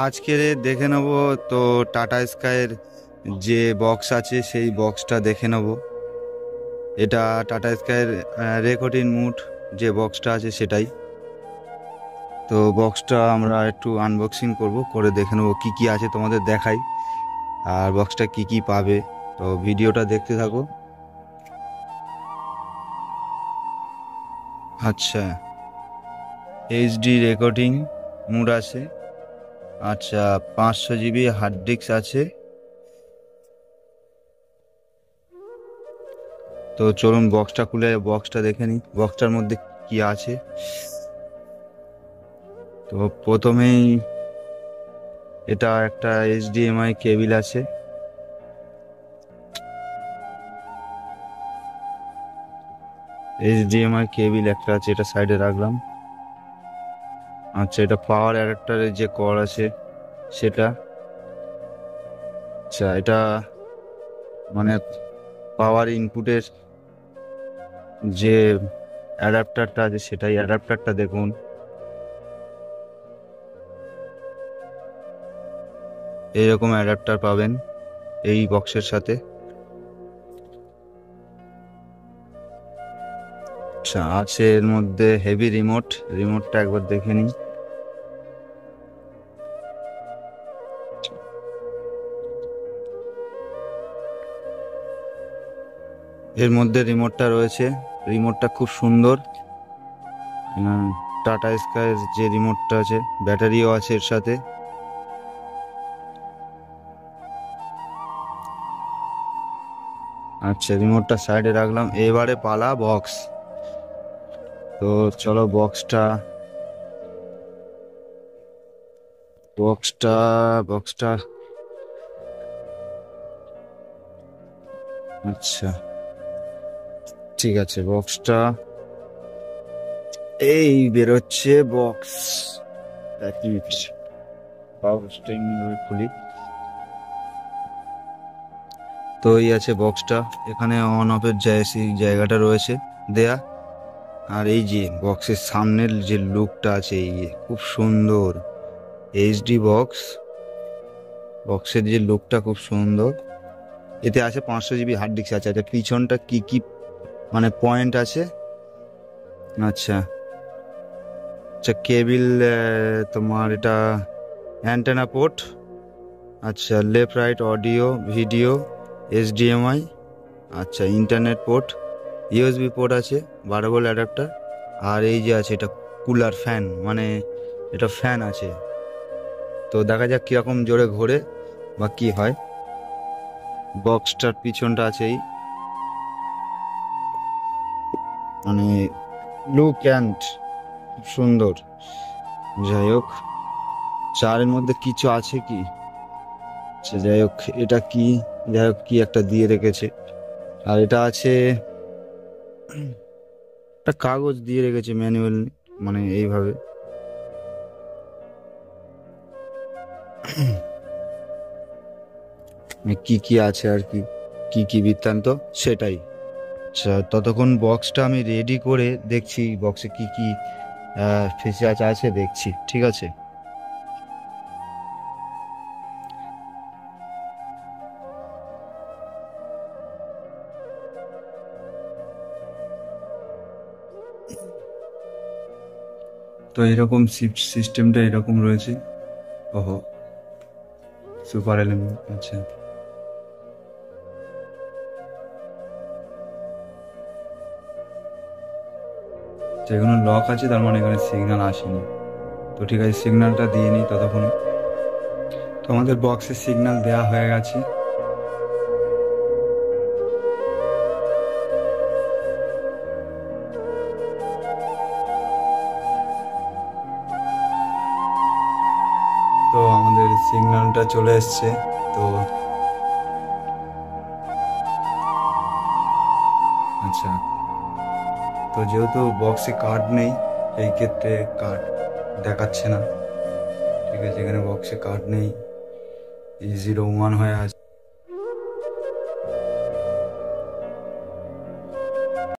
আজকে দেখে নেব। তো টাটা স্কাইয়ের যে বক্স আছে সেই বক্সটা দেখে নেব। এটা টাটা স্কাইয়ের রেকর্ডিং মুড যে বক্সটা আছে সেটাই। তো বক্সটা আমরা একটু আনবক্সিং করে দেখে নেব কী কী আছে, তোমাদের দেখাই আর বক্সটা কি কি পাবে। তো ভিডিওটা দেখতে থাকো। আচ্ছা, এইচডি রেকর্ডিং মুড আছে। আচ্ছা, 500 GB হার্ড ডিস্ক আছে। তো চলুন বক্সটা খুলে বক্সটা দেখে নিই বক্সটার মধ্যে কি আছে। তো প্রথমেই এটা একটা এইচডিএমআই কেবিল আছে। এইচডিএমআই কেবিল একটা আছে, এটা সাইডে রাখলাম। আচ্ছা, এটা পাওয়ার অ্যাডাপ্টারের যে কর্ড আছে সেটা। আচ্ছা, এটা মানে পাওয়ার ইনপুটের যে অ্যাডাপ্টারটা আছে সেটাই। অ্যাডাপ্টারটা দেখুন, এইরকম অ্যাডাপ্টার পাবেন এই বক্সের সাথে। আচ্ছা, আছে এর মধ্যে হেভি রিমোটটা একবার দেখে নিই। এর মধ্যে রিমোটটা রয়েছে, রিমোটটা খুব সুন্দর। টাটা স্কাইয়ের যে রিমোটটা আছে, ব্যাটারিও আছে এর সাথে। আচ্ছা, রিমোটটা সাইডে রাখলাম, এবারে পালা বক্স। তো চলো বক্সটা বক্সটা বক্সটা আচ্ছা, ঠিক আছে। বক্সটা এই বেরোচ্ছে বক্স। এক মিনিট, বক্সটা খুলি। তো এই আছে বক্সটা, এখানে অন অফের জায়গাটা রয়েছে দেয়া। আর এই যে বক্সের সামনের যে লুকটা আছে, এই যে খুব সুন্দর এইচডি বক্সের যে লুকটা খুব সুন্দর। এতে আছে 500 GB হার্ড ডিস্ক আছে। আচ্ছা, পিছনটা কি কি মানে পয়েন্ট আছে। আচ্ছা আচ্ছা, কেবিল, তোমার এটা অ্যান্টেনা পোর্ট। আচ্ছা, left right audio video, HDMI. আচ্ছা, ইন্টারনেট পোর্ট, ইউএসবি পোর্ট আছে, 12 ভোল্ট অ্যাডাপ্টার। আর এই যে আছে এটা কুলার ফ্যান, মানে এটা ফ্যান আছে। তো দেখা যাক কীরকম জোরে ঘোরে বা কি হয়। বক্সটার পিছনটা আছে এই মানে লুক অ্যান্ড খুব সুন্দর। যাই হোক, চারের মধ্যে কিছু আছে কি? আচ্ছা, যাই হোক, এটা কি? যাই হোক, কি একটা দিয়ে রেখেছে। আর এটা আছে একটা কাগজ দিয়ে রেখেছে ম্যানুয়াল, মানে এইভাবে। কি কি আছে আর কি কি কি বৃত্তান্ত সেটাই। আচ্ছা, ততক্ষণ বক্সটা আমি রেডি করে দেখছি বক্সে কি কি ফিচার্স আছে দেখছি, ঠিক আছে। তো এরকম সিস্টেমটা এরকম রয়েছে। ওহো, সুপার এলিমেন্ট। আচ্ছা, যেগুলো লক আছে তার মানে এখানে সিগন্যাল আসেনি। তো ঠিক আছে, সিগন্যালটা দিয়ে নিই ততক্ষণ। তো আমাদের বক্সে সিগন্যাল দেওয়া হয়ে গেছে। তো আমাদের সিগন্যালটা চলে এসছে। তো আচ্ছা, তো যেহেতু বক্সে কার্ড নেই, এই ক্ষেত্রে কার্ড দেখাচ্ছে না। ঠিক আছে, এখানে বক্সে কার্ড নেই, 01 হয়ে আছে।